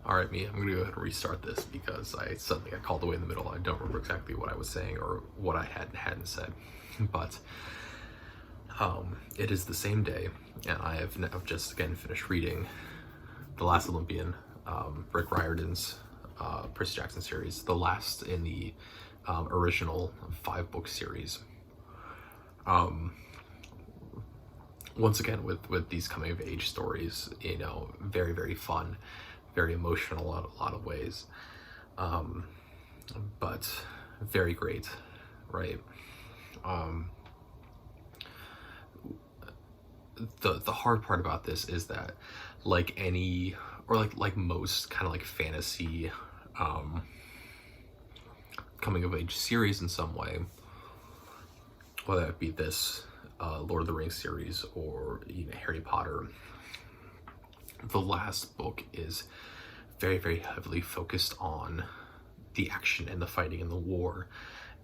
Alright, me, I'm gonna go ahead and restart this because I suddenly got called away in the middle. I don't remember exactly what I was saying or what I hadn't said. But it is the same day, and I've just again finished reading The Last Olympian, Rick Riordan's Percy Jackson series, the last in the original 5-book series. Once again, with these coming of age stories, you know, very, very fun, very emotional in a lot of ways, but very great, right? The hard part about this is that, like any, or like most kind of like fantasy coming of age series in some way, whether it be this Lord of the Rings series or Harry Potter, the last book is very, very heavily focused on the action and the fighting and the war,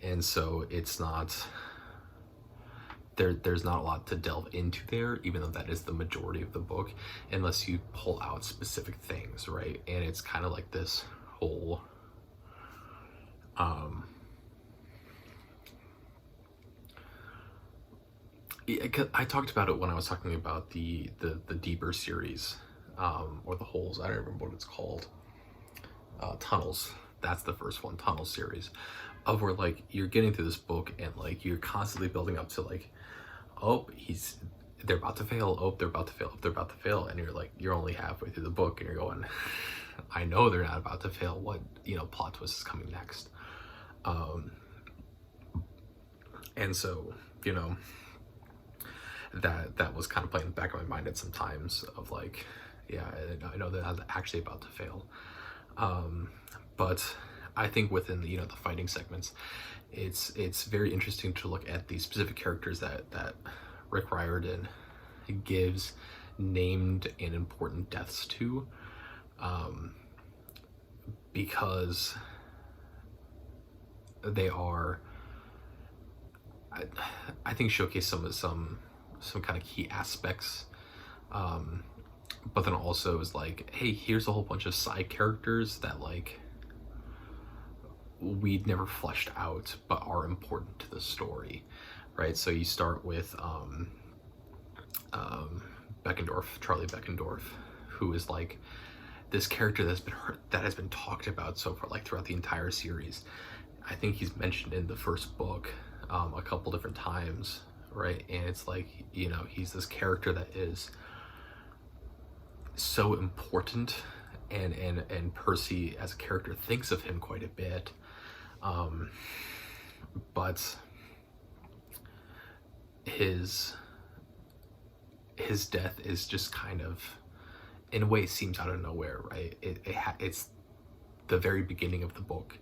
and so it's not there's not a lot to delve into there, even though that is the majority of the book, unless you pull out specific things, right? And it's kind of like this whole I talked about it when I was talking about the deeper series, or the holes. I don't remember what it's called. Tunnels. That's the first one, Tunnel series, of where like you're getting through this book and like you're constantly building up to like, oh, they're about to fail. Oh, they're about to fail. They're about to fail, and you're only halfway through the book, and you're going, I know they're not about to fail. What plot twist is coming next? And so that was kind of playing in the back of my mind at some times of like, yeah, I know they're not actually about to fail. But I think within the fighting segments, it's very interesting to look at the specific characters that Rick Riordan gives named and important deaths to, because they are, I think, showcase some kind of key aspects, but then also is like, hey, here's a whole bunch of side characters that like we'd never fleshed out but are important to the story, right? So you start with Charlie Beckendorf, who is like this character that has been talked about so far, like throughout the entire series. I think he's mentioned in the first book a couple different times, right? And it's like, he's this character that is so important, and Percy as a character thinks of him quite a bit, but his death is just kind of, in a way, seems out of nowhere, right? It's the very beginning of the book.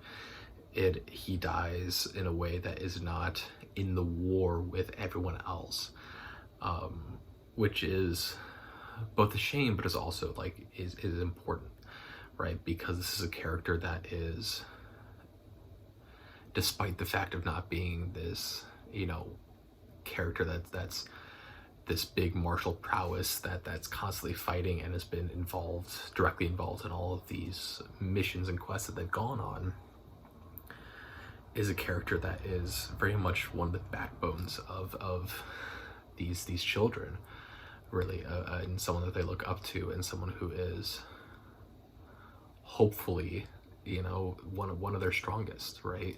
He dies in a way that is not in the war with everyone else, which is both a shame, but is also like is important, right? Because this is a character that is, despite the fact of not being this character that's this big martial prowess that's constantly fighting and has been directly involved in all of these missions and quests that they've gone on, is a character that is very much one of the backbones of these children, really, and someone that they look up to, and someone who is hopefully one of their strongest, right?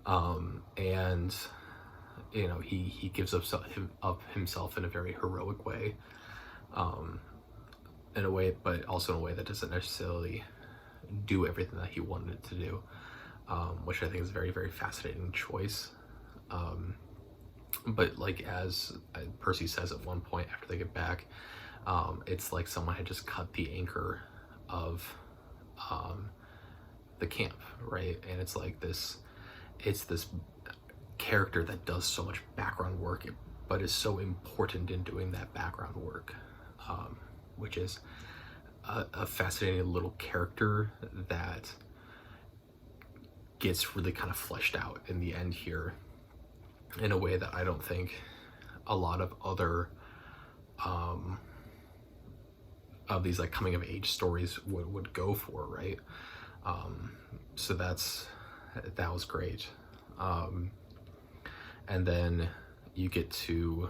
And he gives up himself in a very heroic way, in a way, but also in a way that doesn't necessarily do everything that he wanted it to do, which I think is a very, very fascinating choice. But like, as Percy says at one point after they get back, it's like someone had just cut the anchor of the camp, right? And it's like this character that does so much background work, but is so important in doing that background work, which is a fascinating little character that gets really kind of fleshed out in the end here, in a way that I don't think a lot of other of these like coming of age stories would go for, right? So that was great. And then you get to,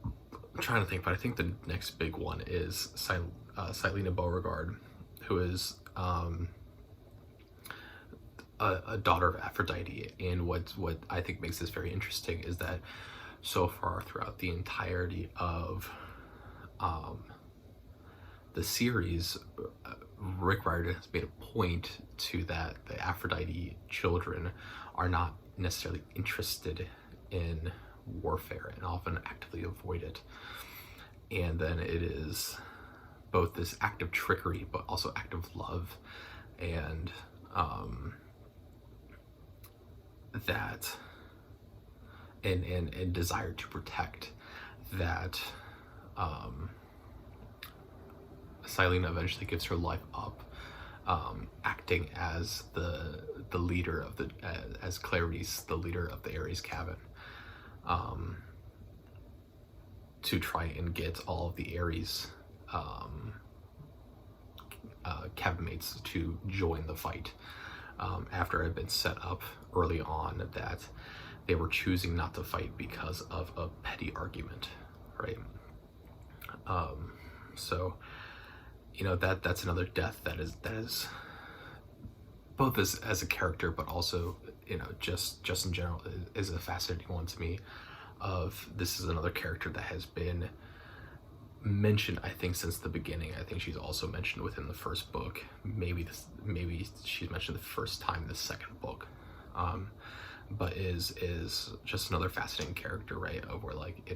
I'm trying to think, but I think the next big one is Silena Beauregard, who is a daughter of Aphrodite. And what I think makes this very interesting is that so far throughout the entirety of the series, Rick Riordan has made a point to that the Aphrodite children are not necessarily interested in warfare and often actively avoid it. And then it is both this act of trickery but also act of love and that and desire to protect that Silena eventually gives her life up, acting as the leader of as Clarice, the leader of the Ares Cabin, to try and get all of the Ares cabin mates to join the fight, after it had been set up early on that they were choosing not to fight because of a petty argument, right? So, you know, that's another death that is both as a character, but also, you know, just in general is a fascinating one to me. Of this is another character that has been mentioned, I think, since the beginning. I think she's also mentioned within the first book. Maybe she's mentioned the first time in the second book. But is just another fascinating character, right? Of where like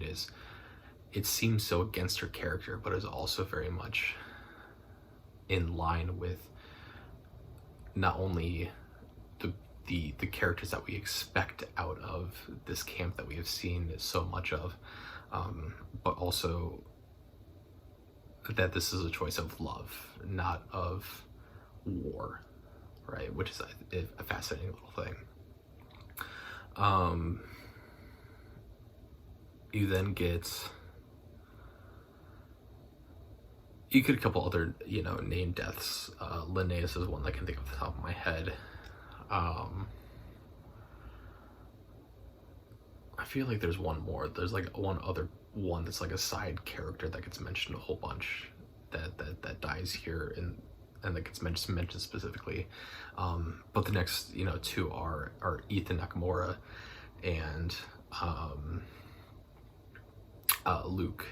it seems so against her character, but is also very much in line with not only the characters that we expect out of this camp that we have seen so much of, but also that this is a choice of love, not of war, right? Which is a fascinating little thing. You then get a couple other, you know, named deaths. Linnaeus is one that I can think of off the top of my head. I feel like there's one more. There's like one other one that's like a side character that gets mentioned a whole bunch that dies here and that gets mentioned specifically. But the next, you know, two are Ethan Nakamura and Luke,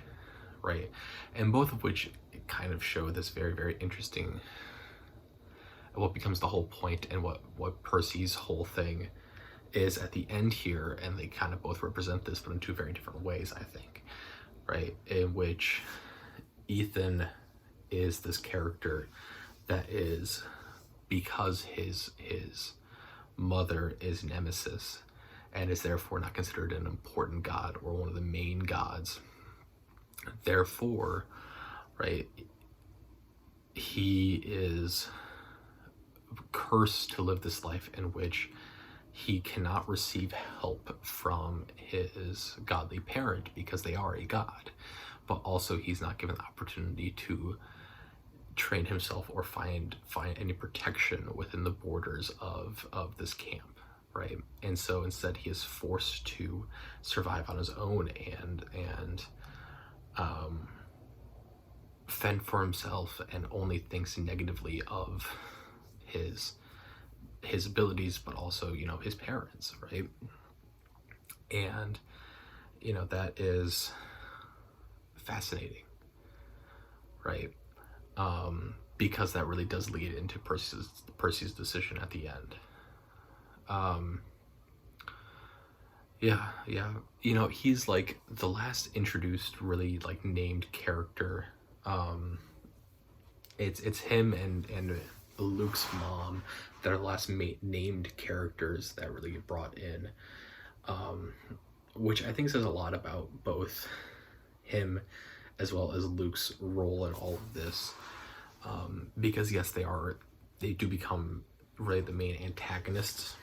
right? And both of which kind of show this very, very interesting, what becomes the whole point and what Percy's whole thing is at the end here. And they kind of both represent this, but in two very different ways, I think, right? In which Ethan is this character that is, because his mother is Nemesis and is therefore not considered an important god or one of the main gods, therefore, right, he is cursed to live this life in which he cannot receive help from his godly parent because they are a god, but also he's not given the opportunity to train himself or find any protection within the borders of this camp, right? And so instead he is forced to survive on his own and fend for himself, and only thinks negatively of his abilities, but also, you know, his parents, right? And, you know, that is fascinating, right? Because that really does lead into Percy's decision at the end. Yeah, you know, he's like the last introduced really like named character. It's him and Luke's mom that are the last named characters that really get brought in, which I think says a lot about both him as well as Luke's role in all of this, because yes, they do become really the main antagonists.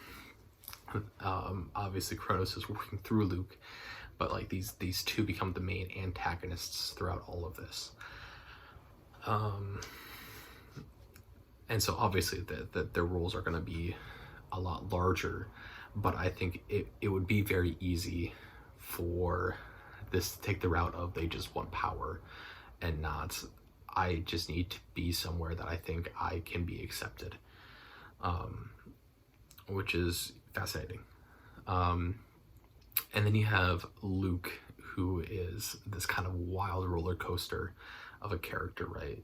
Obviously Kronos is working through Luke, but like these two become the main antagonists throughout all of this. And so obviously the rules are going to be a lot larger, but I think it would be very easy for this to take the route of they just want power and not, I just need to be somewhere that I think I can be accepted, which is fascinating. And then you have Luke, who is this kind of wild roller coaster of a character, right?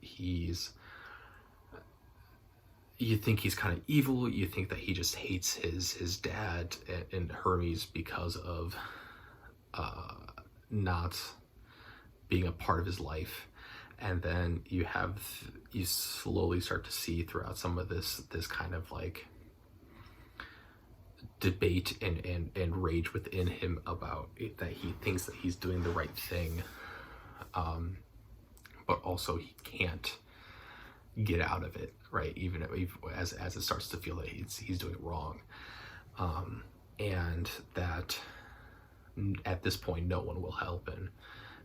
You think he's kind of evil, you think that he just hates his dad and Hermes because of not being a part of his life. And then you slowly start to see throughout some of this kind of like debate and rage within him about it, that he thinks that he's doing the right thing, but also he can't get out of it, right? Even as it starts to feel that he's doing it wrong, and that at this point no one will help him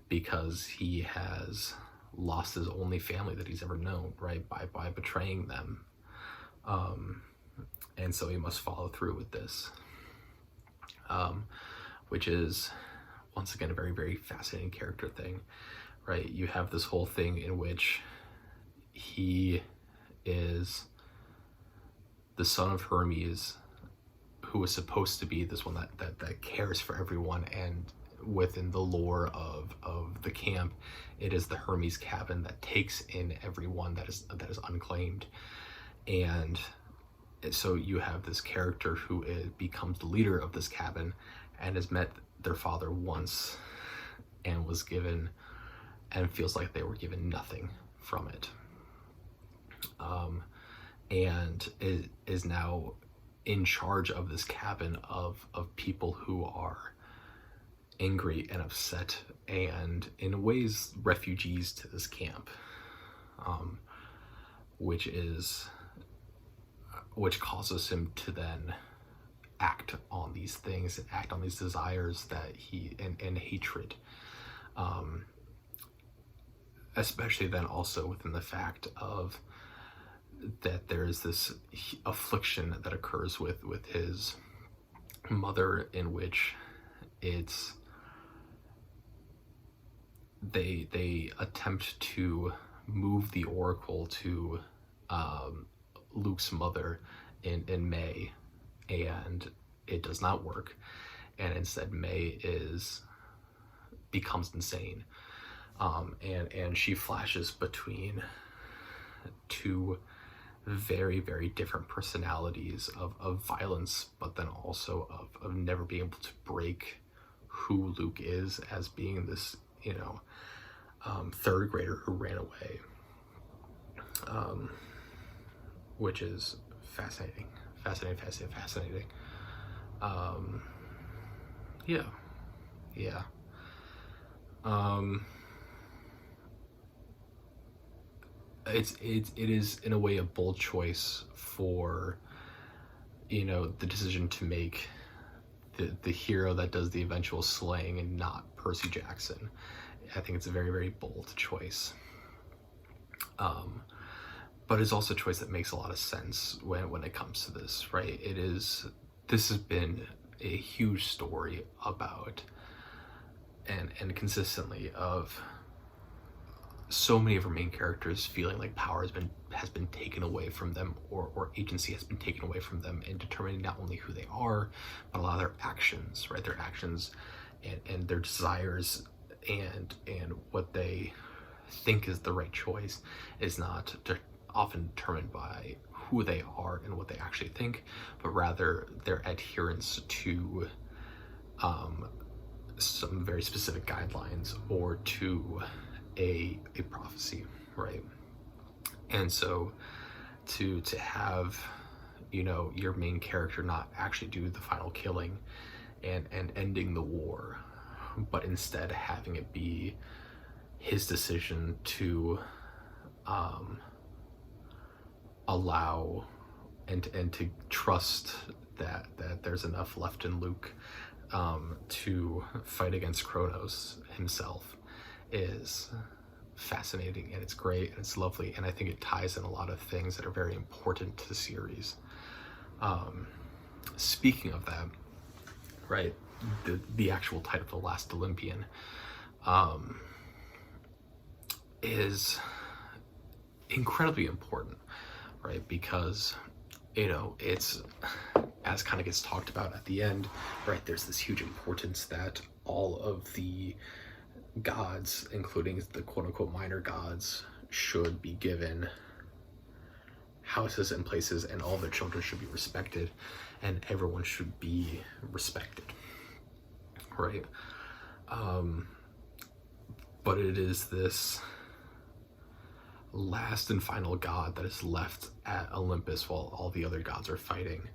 because he has lost his only family that he's ever known, right? By betraying them, and so he must follow through with this, which is once again a very, very fascinating character thing, right? You have this whole thing in which he is the son of Hermes, who is supposed to be this one that cares for everyone, and within the lore of the camp, it is the Hermes cabin that takes in everyone that is unclaimed. And so you have this character who becomes the leader of this cabin and has met their father once and was given, and feels like they were given nothing from it, and is now in charge of this cabin of people who are angry and upset and in ways refugees to this camp, which causes him to then act on these things and act on these desires that and hatred, especially then also within the fact of that there is this affliction that occurs with his mother, in which they attempt to move the oracle to Luke's mother in May, and it does not work, and instead May becomes insane, and she flashes between two very, very different personalities of violence, but then also of never being able to break who Luke is as being this, third grader who ran away, which is fascinating. Yeah. It is in a way a bold choice for, the decision to make the hero that does the eventual slaying and not Percy Jackson. I think it's a very, very bold choice. But it's also a choice that makes a lot of sense when it comes to this, right? This has been a huge story about and consistently of so many of our main characters feeling like power has been taken away from them, or agency has been taken away from them in determining not only who they are, but a lot of their actions, right? Their actions and their desires and what they think is the right choice is not often determined by who they are and what they actually think, but rather their adherence to some very specific guidelines or to a prophecy, right? And so to have your main character not actually do the final killing and ending the war, but instead having it be his decision to allow and to trust that there's enough left in Luke to fight against Kronos himself is fascinating, and it's great, and it's lovely, and I think it ties in a lot of things that are very important to the series. Speaking of that, right, the actual title, The Last Olympian, is incredibly important, right? Because, you know, it's, as kind of gets talked about at the end, right, there's this huge importance that all of the gods, including the quote-unquote minor gods, should be given houses and places, and all their children should be respected, and everyone should be respected, right? But it is this last and final god that is left at Olympus while all the other gods are fighting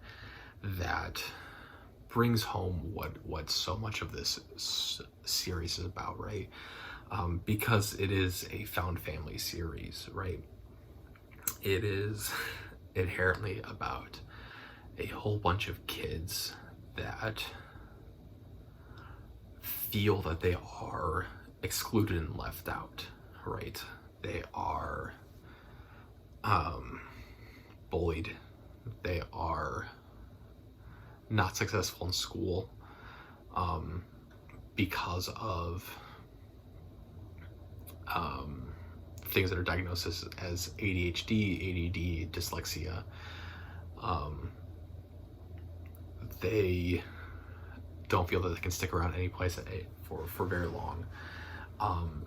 that brings home what so much of this series is about, right? Because it is a found family series, right? It is inherently about a whole bunch of kids that feel that they are excluded and left out, right? They are bullied. They are not successful in school because of things that are diagnosed as ADHD, ADD, dyslexia. They don't feel that they can stick around any place for very long.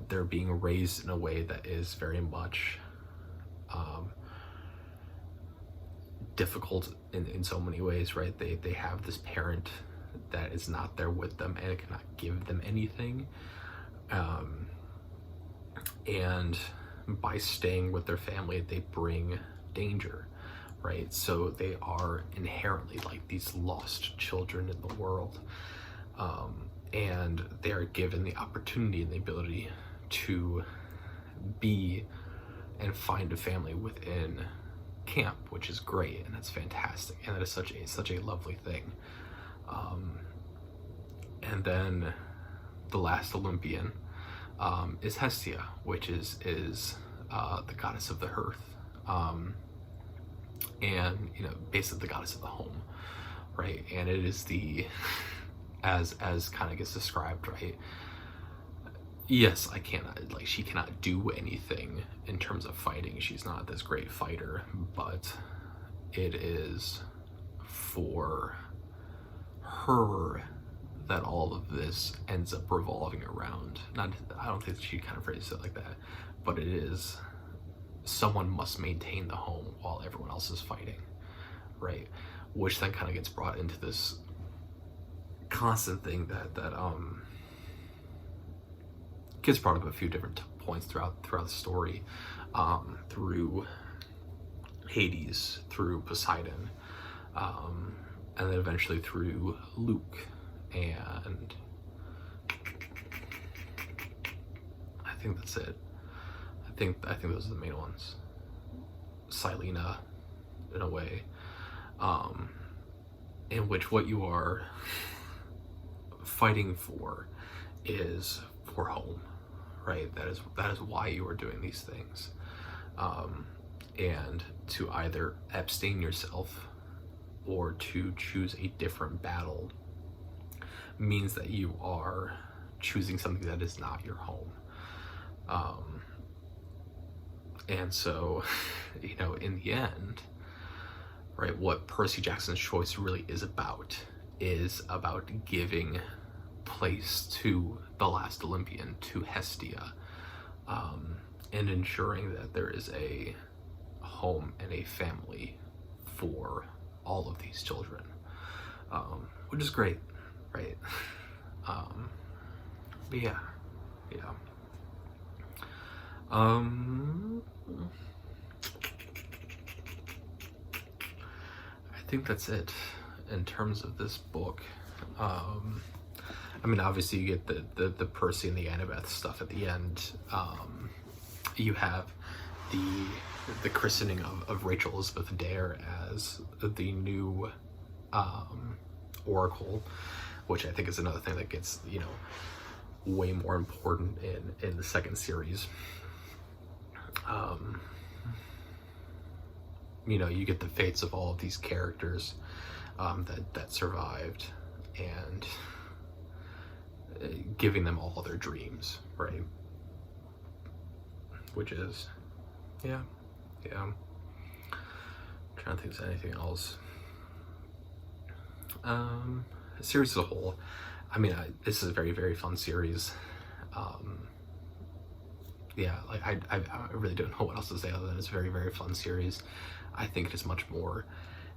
They're being raised in a way that is very much difficult in so many ways, right? They have this parent that is not there with them and cannot give them anything. And by staying with their family, they bring danger, right? So they are inherently like these lost children in the world. And they are given the opportunity and the ability to be and find a family within camp, which is great, and that's fantastic, and that is such a lovely thing. And then the last Olympian is Hestia, which is the goddess of the hearth, and, you know, basically the goddess of the home, right? And it is the as kind of gets described, right? Yes, she cannot do anything in terms of fighting. She's not this great fighter, but it is for her that all of this ends up revolving around. I don't think she kind of phrased it like that, but it is someone must maintain the home while everyone else is fighting, right? Which then kind of gets brought into this constant thing that gets brought up a few different points throughout the story, through Hades, through Poseidon, and then eventually through Luke, and I think that's it. I think those are the main ones. Silena, in a way, in which what you are fighting for is for home, right? That is why you are doing these things, and to either abstain yourself or to choose a different battle means that you are choosing something that is not your home. And so, you know, in the end, right, what Percy Jackson's choice really is about giving place to the last Olympian, to Hestia, and ensuring that there is a home and a family for all of these children, which is great, right? But yeah. I think that's it in terms of this book. I mean, obviously you get the Percy and the Annabeth stuff at the end. You have the christening of Rachel Elizabeth Dare as the new Oracle, which I think is another thing that gets, you know, way more important in the second series. You know, you get the fates of all of these characters that survived, and giving them all their dreams, right? Which is, yeah. I'm trying to think if there's anything else. The series as a whole, I mean, this is a very, very fun series. Yeah, like I really don't know what else to say other than it's a very, very fun series. I think it is much more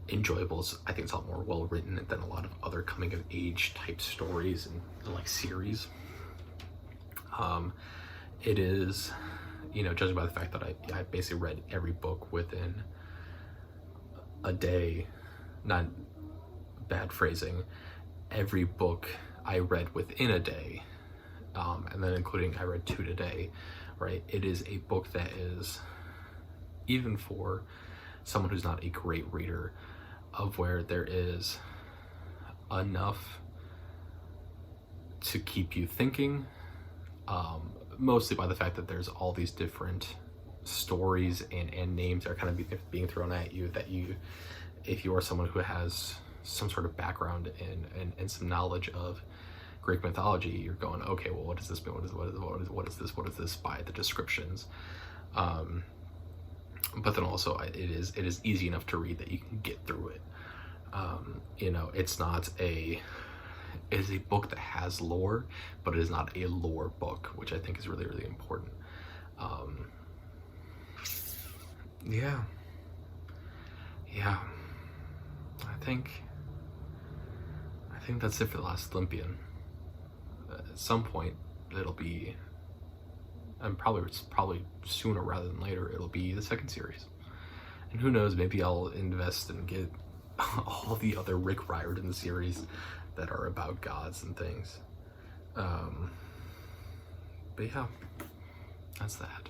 enjoyable. I think it's a lot more well written than a lot of other coming of age type stories and like series. It is, you know, judging by the fact that I basically read every book within a day, not bad phrasing, every book I read within a day, and then including I read 2 today, right? It is a book that is, even for someone who's not a great reader, of where there is enough to keep you thinking, mostly by the fact that there's all these different stories and names that are kind of being thrown at you, that you, if you are someone who has some sort of background and some knowledge of Greek mythology, you're going, okay, well, what does this mean? What is this by the descriptions? But then also it is easy enough to read that you can get through it. You know, it is a book that has lore, but it is not a lore book, which I think is really, really important. Yeah. I think that's it for the last Olympian. At some point, it'll be, and probably sooner rather than later, it'll be the second series. And who knows, maybe I'll invest and get all the other Rick Riordan series that are about gods and things. But yeah, that's that.